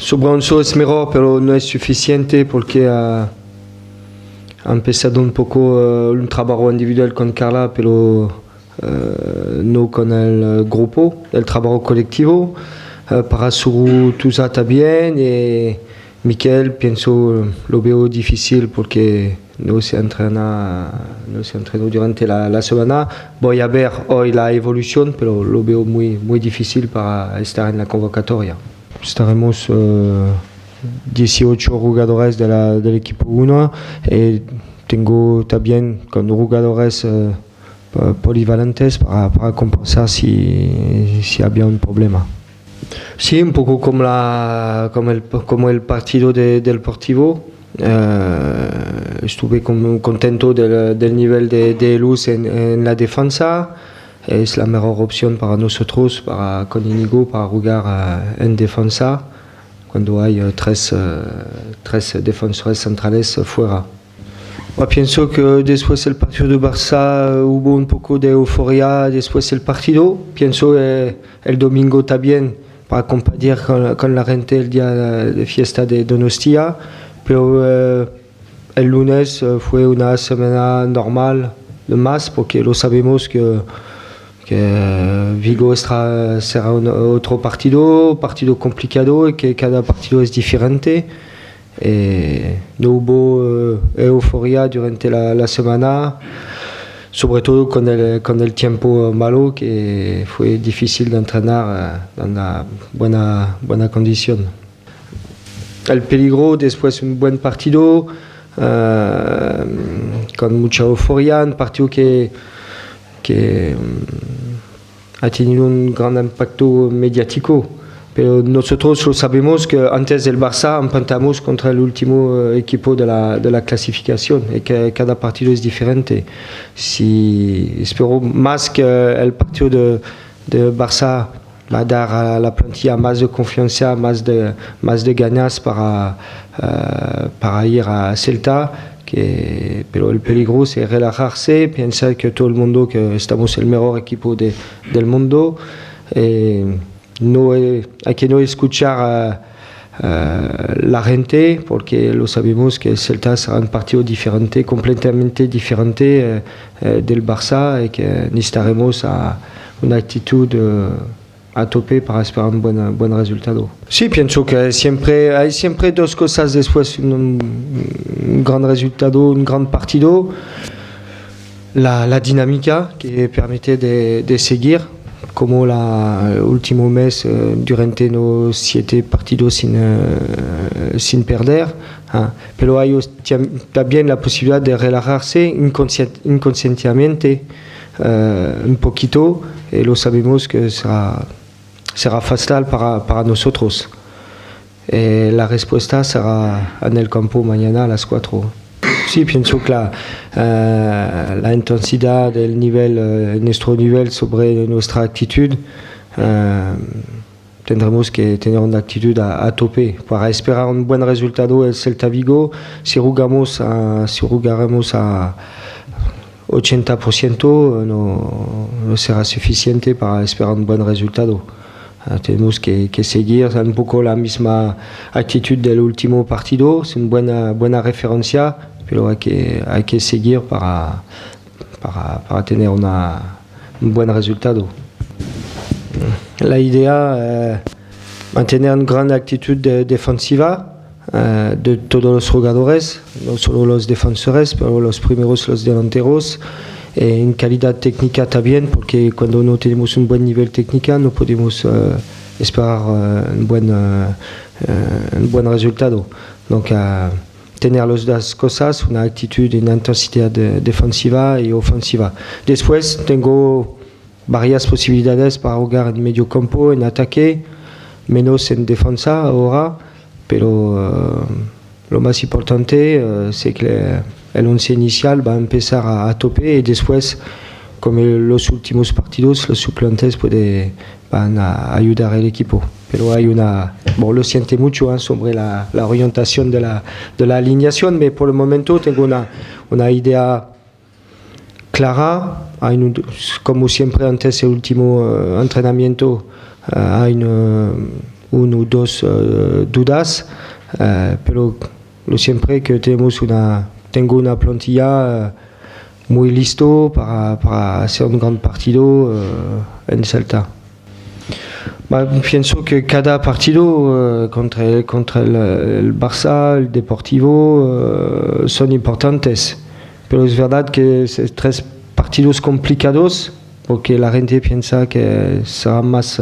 sobre un solo es mejor, pero no es suficiente porque ha empezado un poco un trabajo individual con Carla, pero no con el grupo, el trabajo colectivo. Para Suru Tusa también, y Miquel pienso lo veo difícil porque no se entrenó durante la semana. Voy a ver hoy la evolución, pero lo veo muy difícil para estar en la convocatoria. Estaremos 18 jugadores del equipo 1 y tengo también con jugadores polivalentes para compensar si había un problema. Sí, un poco como el partido del Deportivo. Estuve contento del nivel de luz en la defensa. Es la mejor opción para nosotros, con Íñigo, para jugar en defensa cuando hay tres defensores centrales fuera. Pienso que después del partido de Barça hubo un poco de euforia después del partido. Pienso el domingo también para compartir con la gente el día de fiesta de Donostia, pero el lunes fue una semana normal de más porque lo sabemos que Vigo será otro partido complicado y que cada partido es diferente. No hubo euforia durante la semana, sobre todo con el tiempo malo, que fue difícil de entrenar en una buena condición. El peligro después un buen partido, con mucha euforia, un partido que ha tenido un gran impacto mediático. Pero nosotros lo sabemos que antes del Barça enfrentamos contra el último equipo de la clasificación y que cada partido es diferente. Espero más que el partido de Barça va a dar a la plantilla más de confianza, más de ganas para ir a Celta. Pero el peligro es relajarse, pensar que todo el mundo que estamos el mejor equipo del mundo. Hay que no escuchar la gente porque lo sabemos que el Celta será un partido diferente, completamente diferente del Barça y que necesitaremos una actitud a tope para esperar un buen resultado. Sí, pienso que hay siempre dos cosas después, un gran resultado, un gran partido, la dinámica que permite de seguir, como el último mes durante los 7 partidos sin perder, pero hay también la posibilidad de relajarse inconscientemente un poquito, y lo sabemos que será fatal para nosotros. La respuesta será en el campo mañana a las 4. Sí, pienso que la intensidad del nivel, nuestro nivel sobre nuestra actitud, tendremos que tener una actitud a tope para esperar un buen resultado el Celta Vigo. Si jugaremos a 80%, no será suficiente para esperar un buen resultado. Tenemos que seguir un poco la misma actitud del último partido, es una buena referencia, pero hay que seguir para tener un buen resultado. La idea es mantener una gran actitud defensiva de todos los jugadores, no solo los defensores, pero los primeros, los delanteros, en calidad técnica también, porque cuando no tenemos un buen nivel técnico no podemos esperar un buen resultado. Donc, tener las dos cosas, una actitud y una intensidad defensiva y ofensiva. Después tengo varias posibilidades para jugar en medio campo, en ataque, menos en defensa ahora, pero lo más importante es que el 11 inicial va a empezar a tope y después, como en los últimos partidos, los suplentes van a ayudar al equipo. Pero lo siento mucho sobre la orientación de la alineación, pero por el momento tengo una idea clara. Como siempre antes del último entrenamiento, hay un o dos dudas, pero lo siempre que tengo una plantilla muy listo para hacer un gran partido en Celta. Pienso que cada partido contra el Barça, el Deportivo, son importantes, pero es verdad que es 3 partidos complicados porque la gente piensa que será más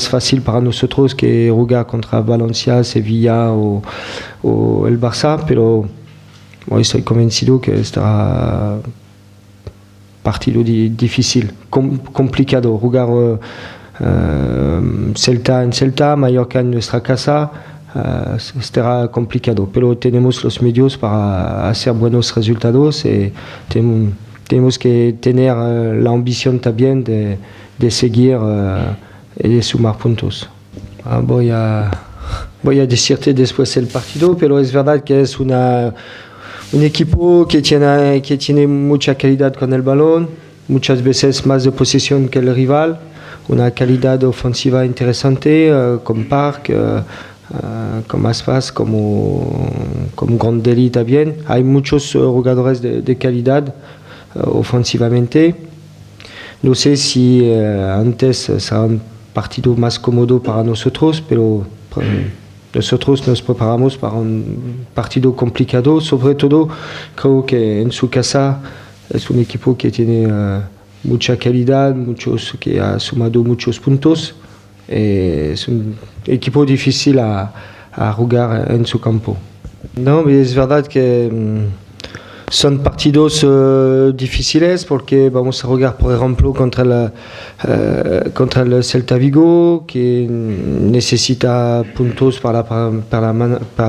fácil para nosotros que jugar contra Valencia, Sevilla o el Barça, pero estoy convencido que estará partido difícil, complicado, jugar Celta en Celta, Mallorca en nuestra casa, estará complicado, pero tenemos los medios para hacer buenos resultados y tenemos que tener la ambición también de seguir y de sumar puntos. Voy a decirte después el partido, pero es verdad que es un equipo que tiene mucha calidad con el balón, muchas veces más de posesión que el rival, una calidad ofensiva interesante con Park, con Aspas, como Grandelli también. Hay muchos jugadores de calidad ofensivamente. No sé si antes será un partido más cómodo para nosotros, pero nosotros nos preparamos para un partido complicado. Sobre todo, creo que en su casa es un equipo que tiene mucha calidad, que ha sumado muchos puntos. Es un equipo difícil a jugar en su campo. No, es verdad que son partidos difíciles porque vamos a jugar, por ejemplo, contra el Celta Vigo, que necesita puntos para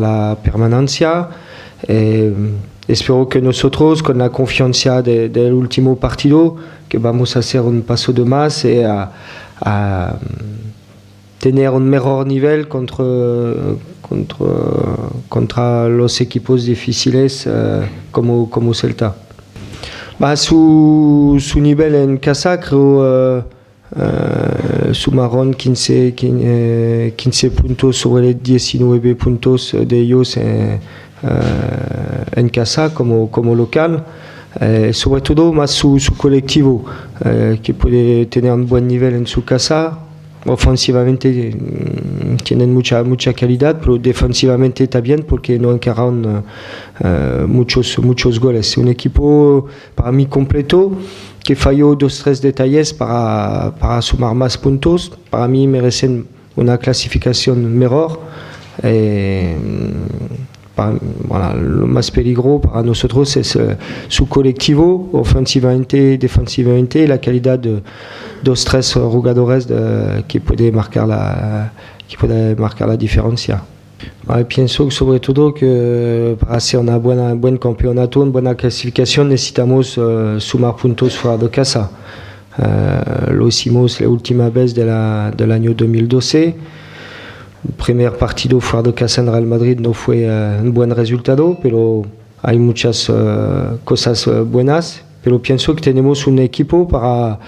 la permanencia. Espero que nosotros, con la confianza del último partido, que vamos a hacer un paso de más y a tener un mejor nivel contra los equipos difíciles como Celta. Su nivel en casa, creo, sumaron 15 puntos sobre 19 puntos de ellos en casa como local. Sobre todo más su colectivo, que puede tener un buen nivel en su casa. Ofensivamente tienen mucha calidad, pero defensivamente también porque no encargan muchos goles. Un equipo para mí completo que falló 2-3 detalles para sumar más puntos. Para mí merecen una clasificación mejor. Lo más peligroso para nosotros es su colectivo, ofensivamente, defensivamente, y la calidad de 2-3 jugadores que puede marcar la diferencia. Pienso sobre todo que para hacer un buen campeonato, una buena clasificación, necesitamos sumar puntos fuera de casa. Lo hicimos la última vez del año 2012. El primer partido fuera de casa en Real Madrid no fue un buen resultado, pero hay muchas cosas buenas. Pero pienso que tenemos un equipo para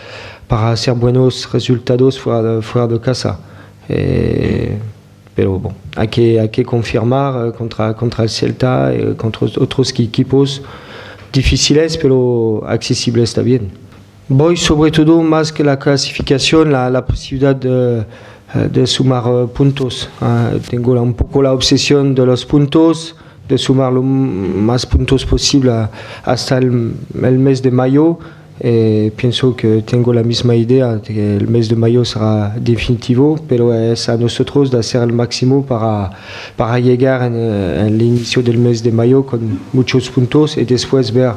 hacer buenos resultados fuera de casa. Pero hay que confirmar contra el Celta y contra otros equipos difíciles, pero accesibles también. Voy sobre todo más que la clasificación, la posibilidad de sumar puntos. Tengo un poco la obsesión de los puntos, de sumar lo más puntos posible hasta el mes de mayo. Pienso que tengo la misma idea de que el mes de mayo será definitivo, pero es a nosotros de hacer el máximo para llegar en el inicio del mes de mayo con muchos puntos y después ver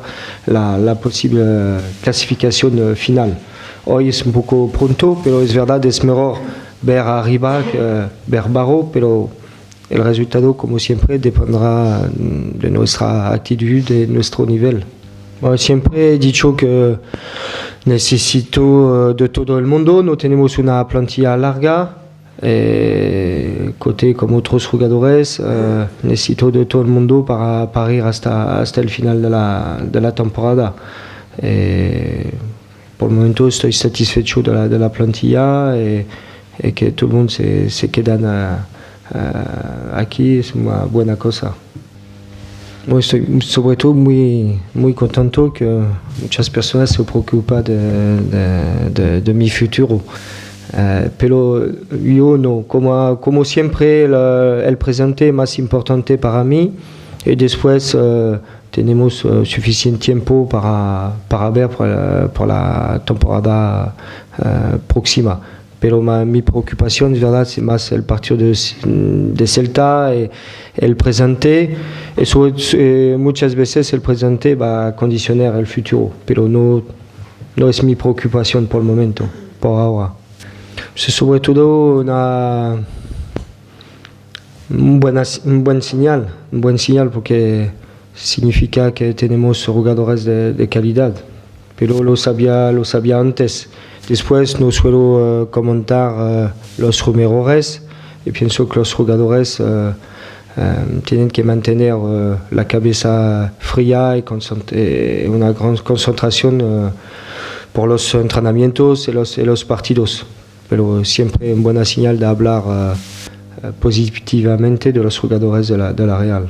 la posible clasificación final. Hoy es un poco pronto, pero es verdad, es mejor ver arriba que ver abajo, pero el resultado, como siempre, dependerá de nuestra actitud, de nuestro nivel. Siempre he dicho que necesito de todo el mundo, no tenemos una plantilla larga, Coté como otros jugadores, necesito de todo el mundo para ir hasta el final de la temporada. Por el momento estoy satisfecho de la plantilla y y que todo el mundo se queda aquí es una buena cosa. Estoy sobre todo muy contento que muchas personas se preocupan de mi futuro. Pero yo no, como siempre el presente es más importante para mí y después tenemos suficiente tiempo para ver por la temporada próxima. Pero mi preocupación, es verdad, es más el partido de Celta y el presente. Muchas veces el presente va a condicionar el futuro, pero no es mi preocupación por el momento, por ahora. Sobre todo un buen señal porque significa que tenemos jugadores de calidad, pero lo sabía antes. Después no suelo comentar los rumores y pienso que los jugadores tienen que mantener la cabeza fría y una gran concentración por los entrenamientos y los partidos. Pero siempre una buena señal de hablar positivamente de los jugadores de la Real.